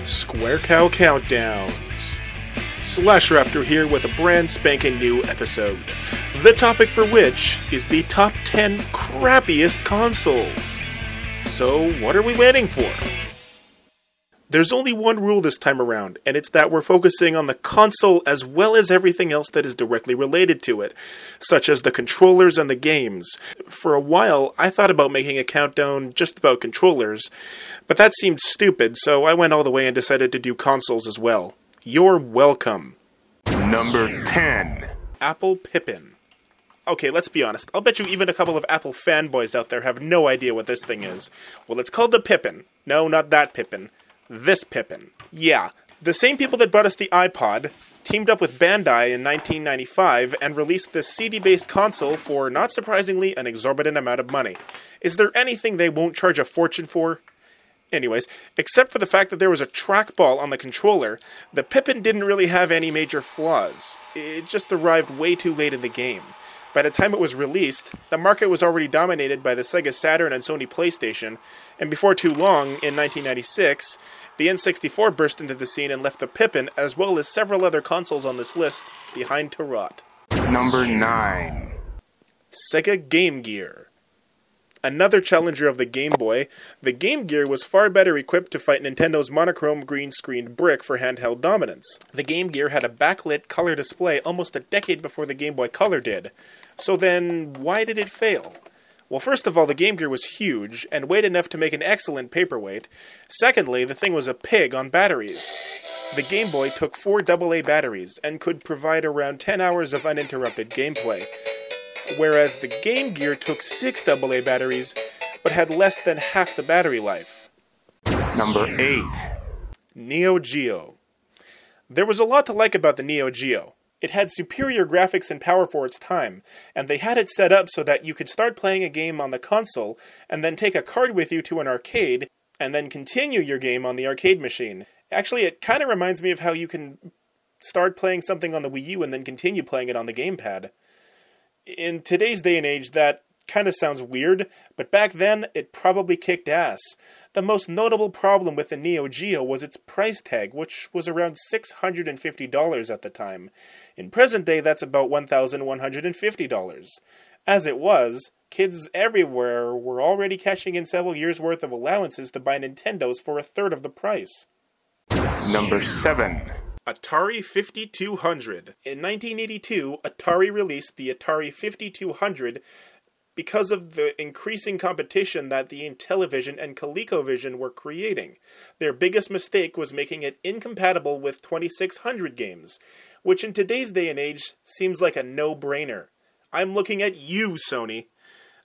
Square Cow Countdowns. Slash Raptor here with a brand spanking new episode. The topic for which is the top 10 crappiest consoles. So what are we waiting for? There's only one rule this time around, and it's that we're focusing on the console as well as everything else that is directly related to it, such as the controllers and the games. For a while, I thought about making a countdown just about controllers, but that seemed stupid, so I went all the way and decided to do consoles as well. You're welcome. Number 10. Apple Pippin. Okay, let's be honest. I'll bet you even a couple of Apple fanboys out there have no idea what this thing is. Well, it's called the Pippin. No, not that Pippin. This Pippin. Yeah, the same people that brought us the iPod teamed up with Bandai in 1995 and released this CD-based console for, not surprisingly, an exorbitant amount of money. Is there anything they won't charge a fortune for? Anyways, except for the fact that there was a trackball on the controller, the Pippin didn't really have any major flaws. It just arrived way too late in the game. By the time it was released, the market was already dominated by the Sega Saturn and Sony PlayStation, and before too long, in 1996, the N64 burst into the scene and left the Pippin, as well as several other consoles on this list, behind to rot. Number 9. Sega Game Gear. Another challenger of the Game Boy, the Game Gear was far better equipped to fight Nintendo's monochrome green-screened brick for handheld dominance. The Game Gear had a backlit color display almost a decade before the Game Boy Color did. So then, why did it fail? Well, first of all, the Game Gear was huge, and weighed enough to make an excellent paperweight. Secondly, the thing was a pig on batteries. The Game Boy took 4 AA batteries, and could provide around 10 hours of uninterrupted gameplay, whereas the Game Gear took 6 AA batteries, but had less than half the battery life. Number 8. Neo Geo. There was a lot to like about the Neo Geo. It had superior graphics and power for its time, and they had it set up so that you could start playing a game on the console, and then take a card with you to an arcade, and then continue your game on the arcade machine. Actually, it kind of reminds me of how you can start playing something on the Wii U and then continue playing it on the gamepad. In today's day and age, that kind of sounds weird, but back then, it probably kicked ass. The most notable problem with the Neo Geo was its price tag, which was around $650 at the time. In present day, that's about $1,150. As it was, kids everywhere were already cashing in several years' worth of allowances to buy Nintendos for a third of the price. Number 7. Atari 5200. In 1982, Atari released the Atari 5200 because of the increasing competition that the Intellivision and ColecoVision were creating. Their biggest mistake was making it incompatible with 2600 games, which in today's day and age seems like a no-brainer. I'm looking at you, Sony.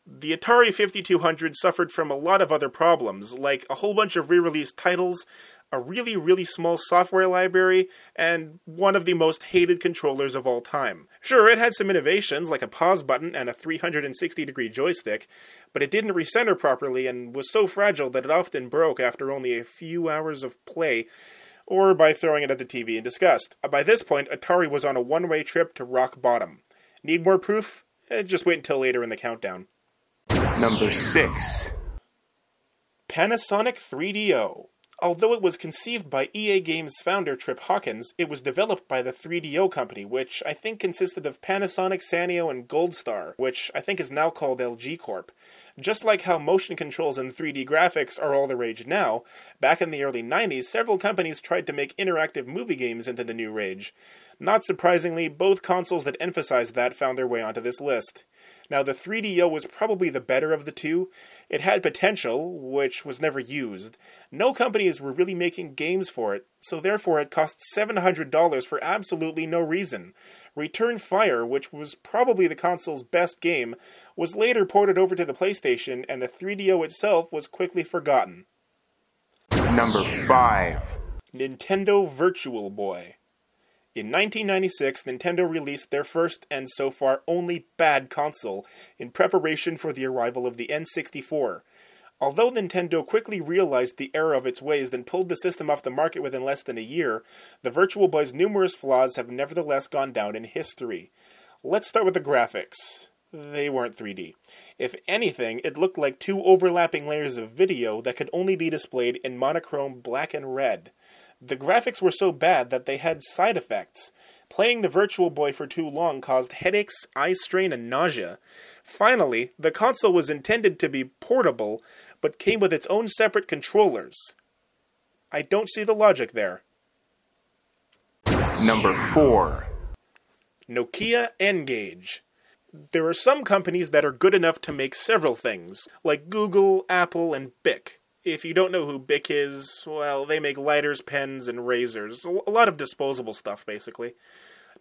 The Atari 5200 suffered from a lot of other problems, like a whole bunch of re-released titles, a really small software library, and one of the most hated controllers of all time. Sure, it had some innovations, like a pause button and a 360-degree joystick, but it didn't recenter properly and was so fragile that it often broke after only a few hours of play, or by throwing it at the TV in disgust. By this point, Atari was on a one-way trip to rock bottom. Need more proof? Just wait until later in the countdown. Number 6. Panasonic 3DO. Although it was conceived by EA Games founder Trip Hawkins, it was developed by the 3DO company, which I think consisted of Panasonic, Sanyo, and Goldstar, which I think is now called LG Corp. Just like how motion controls and 3D graphics are all the rage now, back in the early 90s, several companies tried to make interactive movie games into the new rage. Not surprisingly, both consoles that emphasized that found their way onto this list. Now, the 3DO was probably the better of the two. It had potential, which was never used. No companies were really making games for it, so therefore it cost $700 for absolutely no reason. Return Fire, which was probably the console's best game, was later ported over to the PlayStation, and the 3DO itself was quickly forgotten. Number 5. Nintendo Virtual Boy. In 1996, Nintendo released their first and so far only bad console in preparation for the arrival of the N64. Although Nintendo quickly realized the error of its ways and pulled the system off the market within less than a year, the Virtual Boy's numerous flaws have nevertheless gone down in history. Let's start with the graphics. They weren't 3D. If anything, it looked like 2 overlapping layers of video that could only be displayed in monochrome black and red. The graphics were so bad that they had side effects. Playing the Virtual Boy for too long caused headaches, eye strain, and nausea. Finally, the console was intended to be portable, but came with its own separate controllers. I don't see the logic there. Number 4. Nokia Ngage. There are some companies that are good enough to make several things, like Google, Apple, and Bic. If you don't know who Bic is, well, they make lighters, pens, and razors. A lot of disposable stuff, basically.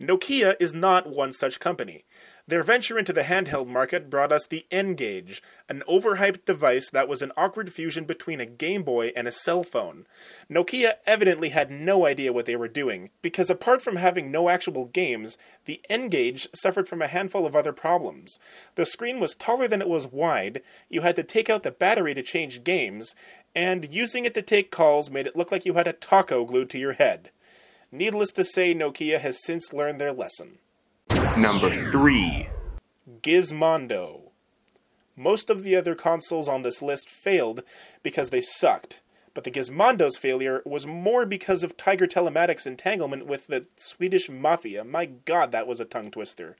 Nokia is not one such company. Their venture into the handheld market brought us the N-Gage, an overhyped device that was an awkward fusion between a Game Boy and a cell phone. Nokia evidently had no idea what they were doing, because apart from having no actual games, the N-Gage suffered from a handful of other problems. The screen was taller than it was wide, you had to take out the battery to change games, and using it to take calls made it look like you had a taco glued to your head. Needless to say, Nokia has since learned their lesson. Number 3. Gizmondo. Most of the other consoles on this list failed because they sucked, but the Gizmondo's failure was more because of Tiger Telematics' entanglement with the Swedish mafia. My god, that was a tongue twister.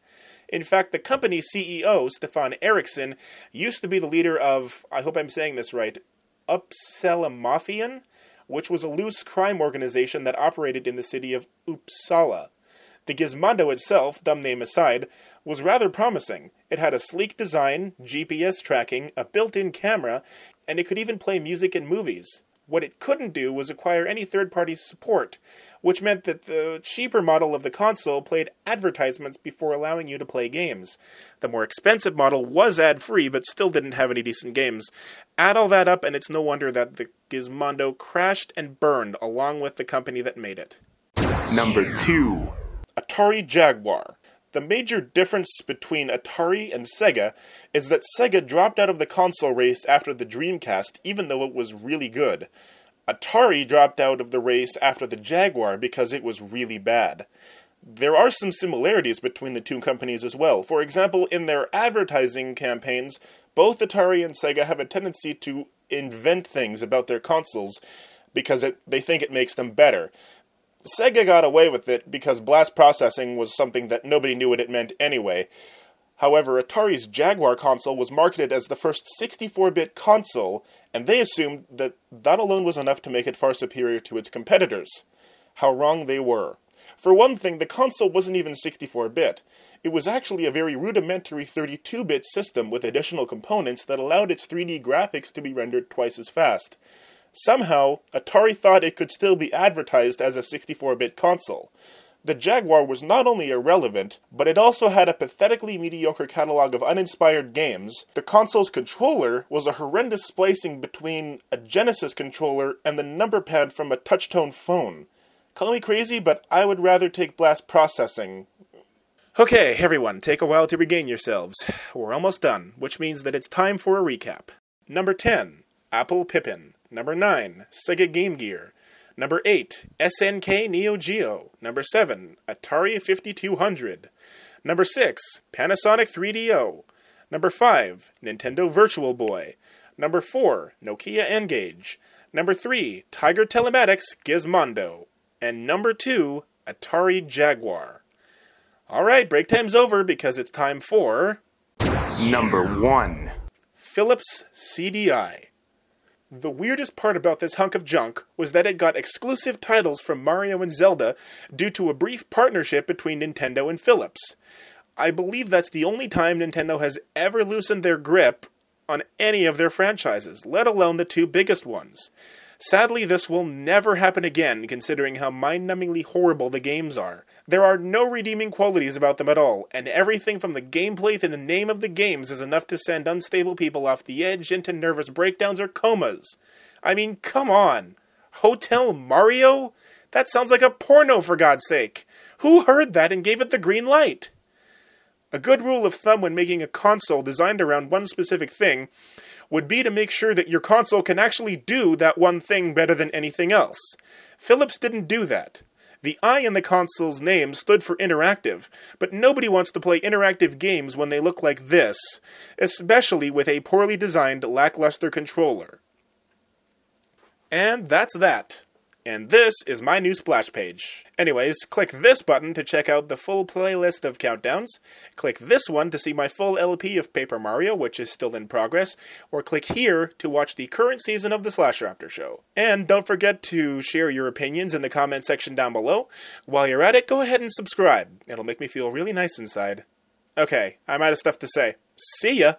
In fact, the company's CEO, Stefan Eriksson, used to be the leader of, I hope I'm saying this right, Uppsalamafian, which was a loose crime organization that operated in the city of Uppsala. The Gizmondo itself, dumb name aside, was rather promising. It had a sleek design, GPS tracking, a built-in camera, and it could even play music and movies. What it couldn't do was acquire any third-party support, which meant that the cheaper model of the console played advertisements before allowing you to play games. The more expensive model was ad-free, but still didn't have any decent games. Add all that up, and it's no wonder that the Gizmondo crashed and burned along with the company that made it. Number 2. Atari Jaguar. The major difference between Atari and Sega is that Sega dropped out of the console race after the Dreamcast, even though it was really good. Atari dropped out of the race after the Jaguar because it was really bad. There are some similarities between the two companies as well. For example, in their advertising campaigns, both Atari and Sega have a tendency to invent things about their consoles because they think it makes them better. Sega got away with it because blast processing was something that nobody knew what it meant anyway. However, Atari's Jaguar console was marketed as the first 64-bit console, and they assumed that that alone was enough to make it far superior to its competitors. How wrong they were. For one thing, the console wasn't even 64-bit. It was actually a very rudimentary 32-bit system with additional components that allowed its 3D graphics to be rendered twice as fast. Somehow, Atari thought it could still be advertised as a 64-bit console. The Jaguar was not only irrelevant, but it also had a pathetically mediocre catalog of uninspired games. The console's controller was a horrendous splicing between a Genesis controller and the number pad from a touch-tone phone. Call me crazy, but I would rather take blast processing. Okay, everyone, take a while to regain yourselves. We're almost done, which means that it's time for a recap. Number 10, Apple Pippin. Number 9, Sega Game Gear. Number 8, SNK Neo Geo. Number 7, Atari 5200. Number 6, Panasonic 3DO. Number 5, Nintendo Virtual Boy. Number 4, Nokia Ngage. Number 3, Tiger Telematics Gizmondo. And number 2, Atari Jaguar. Alright, break time's over because it's time for... Number 1. Philips CDI. The weirdest part about this hunk of junk was that it got exclusive titles from Mario and Zelda due to a brief partnership between Nintendo and Philips. I believe that's the only time Nintendo has ever loosened their grip on any of their franchises, let alone the two biggest ones. Sadly, this will never happen again, considering how mind-numbingly horrible the games are. There are no redeeming qualities about them at all, and everything from the gameplay to the name of the games is enough to send unstable people off the edge into nervous breakdowns or comas. I mean, come on. Hotel Mario? That sounds like a porno, for God's sake. Who heard that and gave it the green light? A good rule of thumb when making a console designed around one specific thing would be to make sure that your console can actually do that one thing better than anything else. Philips didn't do that. The I in the console's name stood for interactive, but nobody wants to play interactive games when they look like this, especially with a poorly designed, lackluster controller. And that's that. And this is my new splash page. Anyways, click this button to check out the full playlist of countdowns. Click this one to see my full LP of Paper Mario, which is still in progress. Or click here to watch the current season of the Slash Raptor Show. And don't forget to share your opinions in the comment section down below. While you're at it, go ahead and subscribe. It'll make me feel really nice inside. Okay, I'm out of stuff to say. See ya!